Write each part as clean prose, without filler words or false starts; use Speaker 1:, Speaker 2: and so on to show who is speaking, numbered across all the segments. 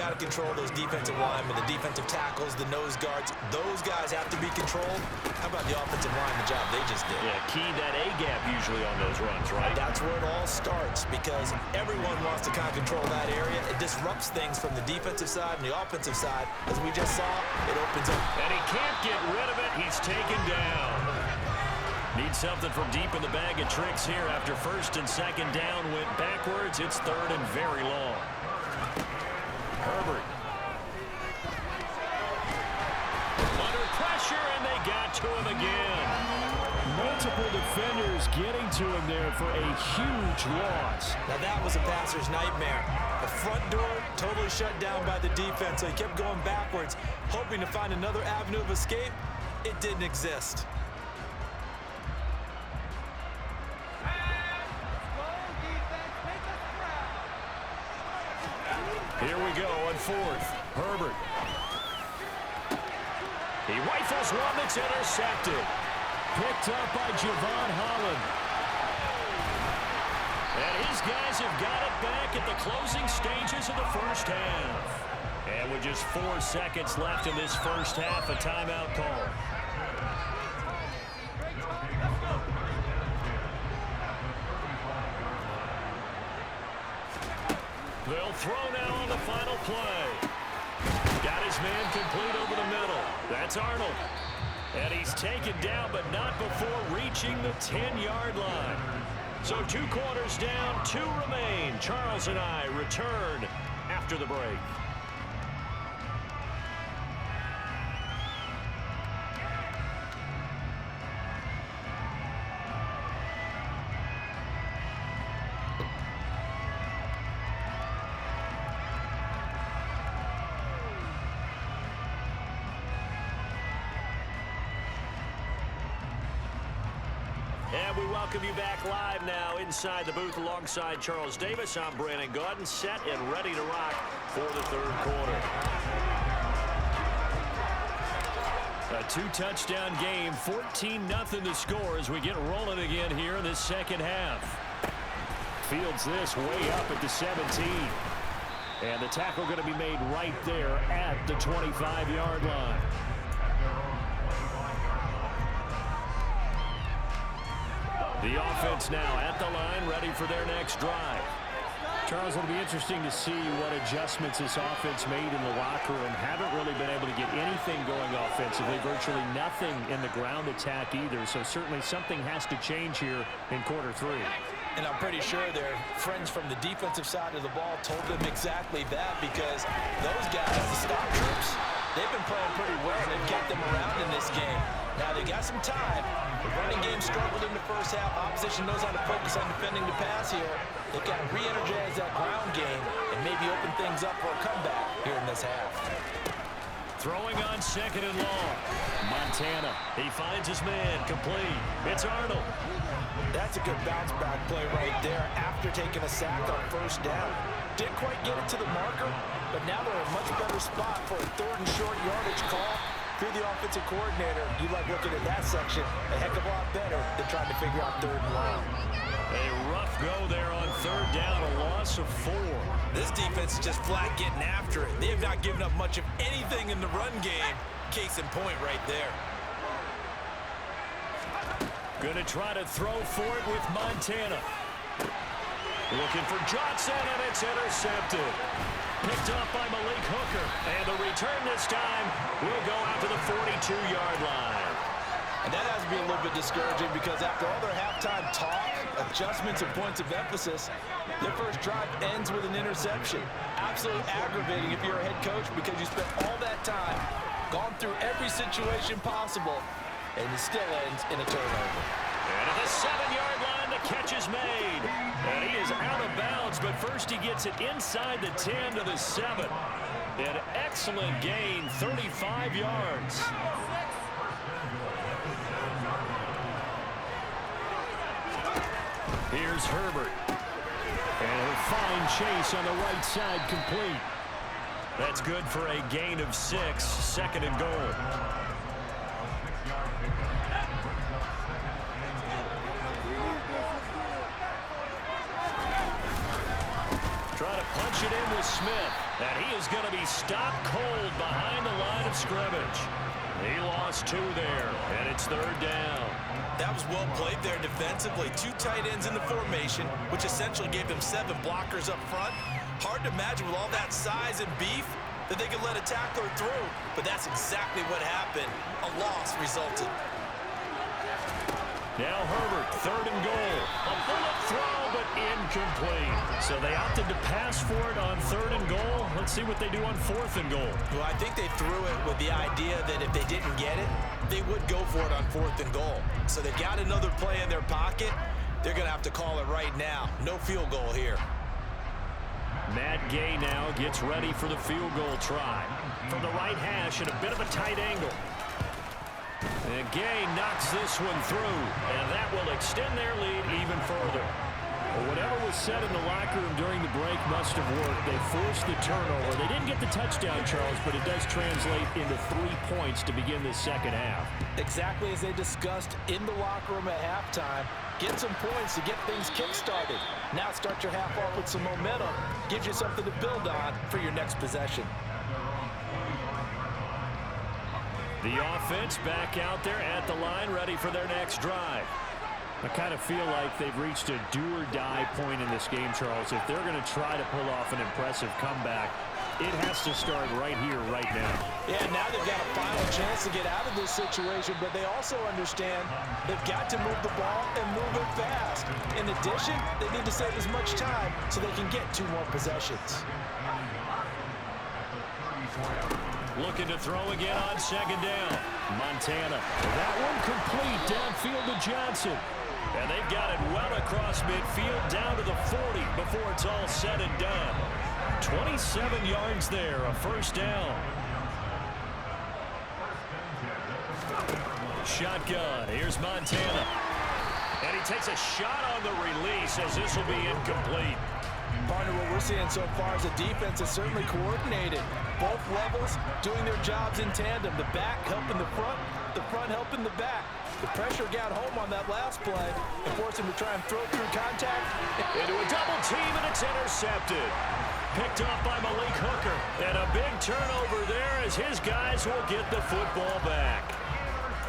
Speaker 1: got to control those defensive linemen, the defensive tackles, the nose guards. Those guys have to be controlled. How about the offensive line, the job they just did?
Speaker 2: Yeah, key that A-gap usually on those runs, right?
Speaker 1: That's where it all starts because everyone wants to kind of control that area. It disrupts things from the defensive side and the offensive side. As we just saw, it opens up.
Speaker 2: And he can't get rid of it. He's taken down. Needs something from deep in the bag of tricks here after first and second down went backwards. It's third and very long. Herbert. Under pressure, and they got to him again. Multiple defenders getting to him there for a huge loss.
Speaker 1: Now that was a passer's nightmare. The front door totally shut down by the defense, so he kept going backwards, hoping to find another avenue of escape. It didn't exist.
Speaker 2: Here we go on fourth. Herbert. He rifles one that's intercepted. Picked up by Javon Holland. And his guys have got it back at the closing stages of the first half. And with just 4 seconds left in this first half, a timeout call. They'll throw now on the final play. Got his man complete over the middle. That's Arnold. And he's taken down, but not before reaching the 10-yard line. So 2 quarters down, 2 remain. Charles and I return after the break. And we welcome you back live now inside the booth alongside Charles Davis. I'm Brandon Gaudin, set and ready to rock for the third quarter. A 2-touchdown game, 14-0 the score as we get rolling again here in this second half. Fields this way up at the 17. And the tackle going to be made right there at the 25-yard line. The offense now at the line, ready for their next drive. Charles, it'll be interesting to see what adjustments this offense made in the locker room. Haven't really been able to get anything going offensively, virtually nothing in the ground attack either. So certainly something has to change here in quarter 3.
Speaker 1: And I'm pretty sure their friends from the defensive side of the ball told them exactly that because those guys, the stop troops, they've been playing pretty well. They've kept them around in this game. Now they got some time. The running game struggled in the first half. Opposition knows how to focus on defending the pass here. They got to re-energize that ground game and maybe open things up for a comeback here in this half.
Speaker 2: Throwing on second and long. Montana, he finds his man, complete. It's Arnold.
Speaker 1: That's a good bounce back play right there after taking a sack on first down. Didn't quite get it to the marker, but now they're in a much better spot for a third and short yardage call. Through the offensive coordinator, you like looking at that section a heck of a lot better than trying to figure out third and long.
Speaker 2: A rough go there on third down, a loss of 4.
Speaker 1: This defense is just flat getting after it. They have not given up much of anything in the run game. Case in point right there.
Speaker 2: Going to try to throw for it with Montana. Looking for Johnson, and it's intercepted. Picked up by Malik Hooker. And the return this time will go out to the 42-yard line.
Speaker 1: And that has to be a little bit discouraging because after all their halftime talk, adjustments and points of emphasis, their first drive ends with an interception. Absolutely aggravating if you're a head coach because you spent all that time, gone through every situation possible, and it still ends in a turnover.
Speaker 2: And at the 7-yard line, the catch is made. And he is out of bounds, but first he gets it inside the 10 to the 7. An excellent gain, 35 yards. Here's Herbert. And a fine chase on the right side, complete. That's good for a gain of 6, second and goal. Trying to punch switch it in with Smith. And he is going to be stopped cold behind the line of scrimmage. He lost 2 there, and it's 3rd down.
Speaker 1: That was well played there defensively. 2 tight ends in the formation, which essentially gave them 7 blockers up front. Hard to imagine with all that size and beef that they could let a tackler through, but that's exactly what happened. A loss resulted.
Speaker 2: Now Herbert, 3rd and goal. A bullet throw, but incomplete. So they opted to pass for it on 3rd and goal. Let's see what they do on 4th and goal.
Speaker 1: Well, I think they threw it with the idea that if they didn't get it, they would go for it on 4th and goal. So they've got another play in their pocket. They're going to have to call it right now. No field goal here.
Speaker 2: Matt Gay now gets ready for the field goal try. From the right hash at a bit of a tight angle. And Gay knocks this one through, and that will extend their lead even further. Well, whatever was said in the locker room during the break must have worked. They forced the turnover. They didn't get the touchdown, Charles, but it does translate into 3 points to begin this second half.
Speaker 1: Exactly as they discussed in the locker room at halftime. Get some points to get things kick-started. Now start your half off with some momentum. Gives you something to build on for your next possession.
Speaker 2: The offense back out there at the line, ready for their next drive. I kind of feel like they've reached a do-or-die point in this game, Charles. If they're going to try to pull off an impressive comeback, it has to start right here, right now.
Speaker 1: Yeah, now they've got a final chance to get out of this situation, but they also understand they've got to move the ball and move it fast. In addition, they need to save as much time so they can get 2 more possessions.
Speaker 2: Looking to throw again on 2nd down. Montana. That one complete downfield to Johnson. And they've got it well across midfield down to the 40 before it's all said and done. 27 yards there, a 1st down. Shotgun. Here's Montana. And he takes a shot on the release as this will be incomplete.
Speaker 1: Partner, what we're seeing so far is the defense is certainly coordinated. Both levels doing their jobs in tandem. The back helping the front helping the back. The pressure got home on that last play and forced him to try and throw through contact.
Speaker 2: Into a double team, and it's intercepted. Picked up by Malik Hooker. And a big turnover there as his guys will get the football back.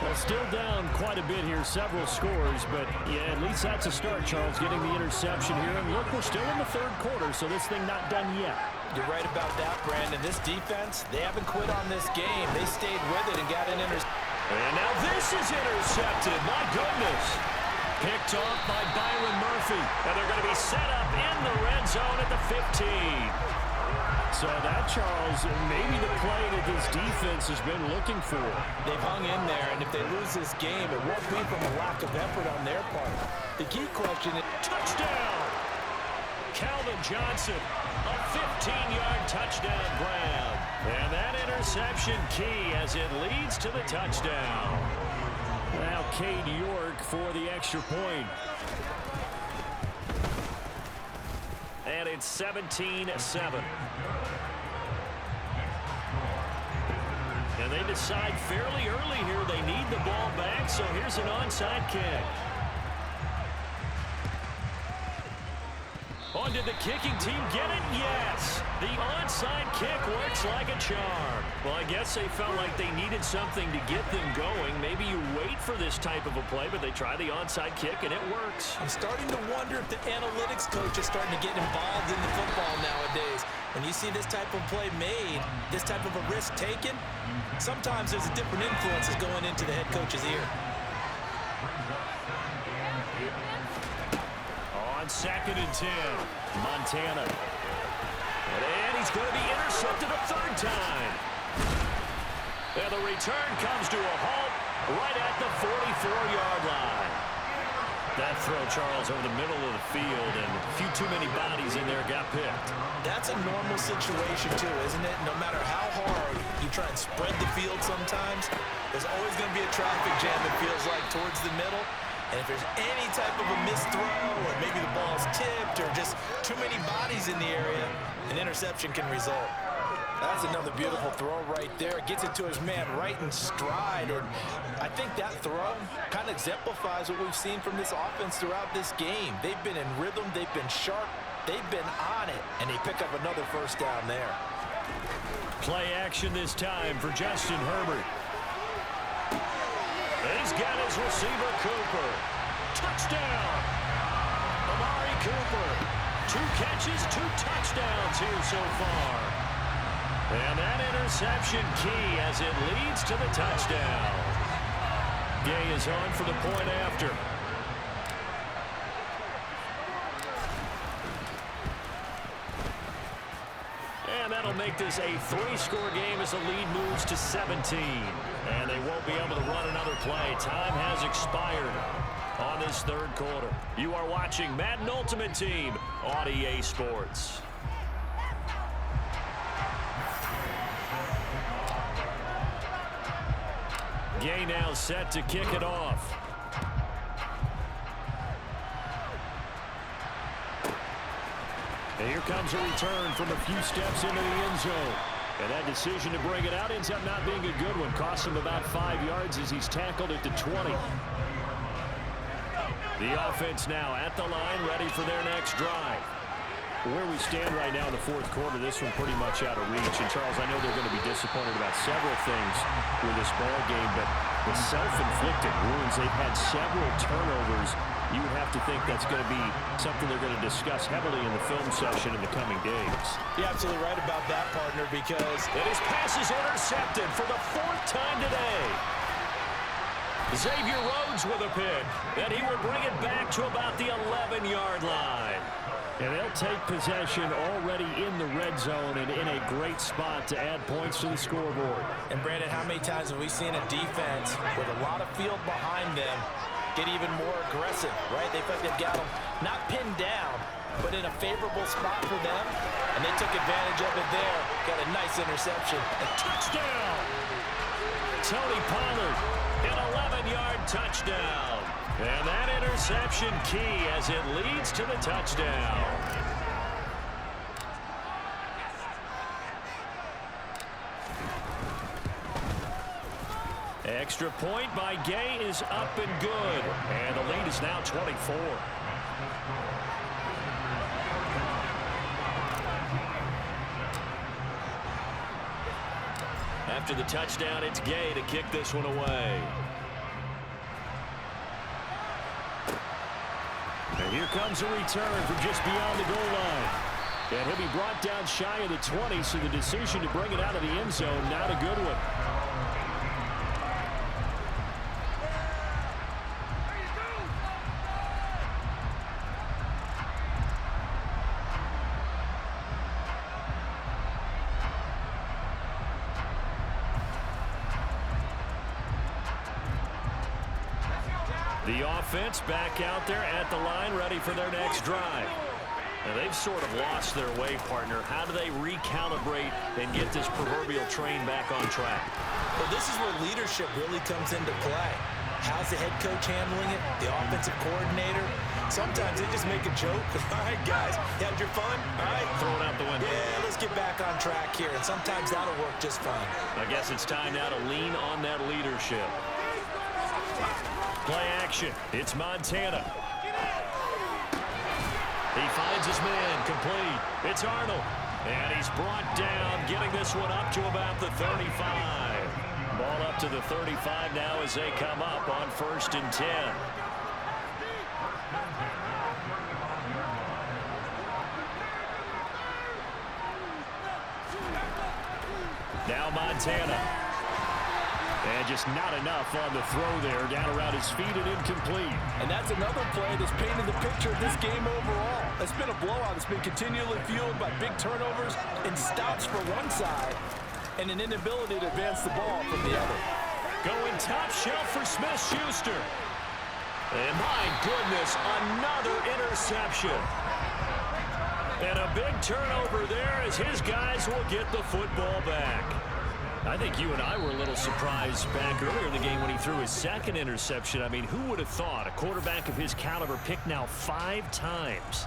Speaker 2: Well, still down quite a bit here, several scores, but yeah, at least that's a start, Charles, getting the interception here. And look, we're still in the 3rd quarter, so this thing not done yet.
Speaker 1: You're right about that, Brandon. This defense, they haven't quit on this game. They stayed with it and got an interception.
Speaker 2: And now this is intercepted. My goodness. Picked off by Byron Murphy. And they're going to be set up in the red zone at the 15. So that, Charles, maybe the play that this defense has been looking for.
Speaker 1: They've hung in there, and if they lose this game, it won't be from a lack of effort on their part. The key question is...
Speaker 2: Touchdown! Calvin Johnson, a 15-yard touchdown grab. And that interception key as it leads to the touchdown. Now Cade York for the extra point. And it's 17-7. And they decide fairly early here they need the ball back, so here's an onside kick. Oh, did the kicking team get it? Yes. The onside kick works like a charm. Well, I guess they felt like they needed something to get them going. Maybe you wait for this type of a play, but they try the onside kick, and it works.
Speaker 1: I'm starting to wonder if the analytics coach is starting to get involved in the football nowadays. When you see this type of play made, this type of a risk taken, sometimes there's different influences going into the head coach's ear.
Speaker 2: On 2nd and 10, Montana. And he's going to be intercepted a 3rd time. And the return comes to a halt right at the 44-yard line. That throw, Charles, over the middle of the field, and a few too many bodies in there got picked.
Speaker 1: That's a normal situation, too, isn't it? No matter how hard you try and spread the field sometimes, there's always going to be a traffic jam, it feels like, towards the middle. And if there's any type of a missed throw, or maybe the ball's tipped, or just too many bodies in the area, an interception can result. That's another beautiful throw right there. It gets it to his man right in stride. And I think that throw kind of exemplifies what we've seen from this offense throughout this game. They've been in rhythm. They've been sharp. they've been on it, and they pick up another first down there.
Speaker 2: Play action this time for Justin Herbert. He's got his receiver, Cooper. Touchdown! Amari Cooper. 2 catches, 2 touchdowns here so far. And that interception key as it leads to the touchdown. Gay is on for the point after. And that'll make this a 3-score game as the lead moves to 17. And they won't be able to run another play. Time has expired on this third quarter. You are watching Madden Ultimate Team on EA Sports. Gay now set to kick it off. And here comes a return from a few steps into the end zone. And that decision to bring it out ends up not being a good one. Costs him about 5 yards as he's tackled at the 20. The offense now at the line, ready for their next drive. Where we stand right now in the fourth quarter, this one pretty much out of reach. And, Charles, I know they're going to be disappointed about several things with this ball game, but the self-inflicted wounds, they've had several turnovers. You would have to think that's going to be something they're going to discuss heavily in the film session in the coming days.
Speaker 1: You're absolutely right about that, partner, because
Speaker 2: his pass is intercepted for the 4th time today. Xavier Rhodes with a pick, and he will bring it back to about the 11-yard line. And they'll take possession already in the red zone and in a great spot to add points to the scoreboard.
Speaker 1: And, Brandon, how many times have we seen a defense with a lot of field behind them get even more aggressive, right? They feel like they've got them not pinned down, but in a favorable spot for them, and they took advantage of it there. Got a nice interception.
Speaker 2: A touchdown! Tony Pollard, an 11-yard touchdown. And that interception key as it leads to the touchdown. Extra point by Gay is up and good. And the lead is now 24. After the touchdown, it's Gay to kick this one away. And here comes a return from just beyond the goal line. And he'll be brought down shy of the 20, so the decision to bring it out of the end zone, not a good one. The offense back out there at the line, ready for their next drive. And they've sort of lost their way, partner. How do they recalibrate and get this proverbial train back on track?
Speaker 1: Well, this is where leadership really comes into play. How's the head coach handling it? The offensive coordinator? Sometimes they just make a joke. All right, guys, you had your fun? All right.
Speaker 2: Throw it out the window.
Speaker 1: Yeah, let's get back on track here. And sometimes that'll work just fine.
Speaker 2: I guess it's time now to lean on that leadership. Play action. It's Montana. He finds his man, complete. It's Arnold. And he's brought down, getting this one up to about the 35. Ball up to the 35 now as they come up on 1st and 10. Now Montana. And just not enough on the throw there. Down around his feet and incomplete.
Speaker 1: And that's another play that's painted the picture of this game overall. It's been a blowout. It's been continually fueled by big turnovers and stops for one side and an inability to advance the ball from the other.
Speaker 2: Going top shelf for Smith-Schuster. And my goodness, another interception. And a big turnover there as his guys will get the football back. I think you and I were a little surprised back earlier in the game when he threw his 2nd interception. I mean, who would have thought a quarterback of his caliber picked now 5 times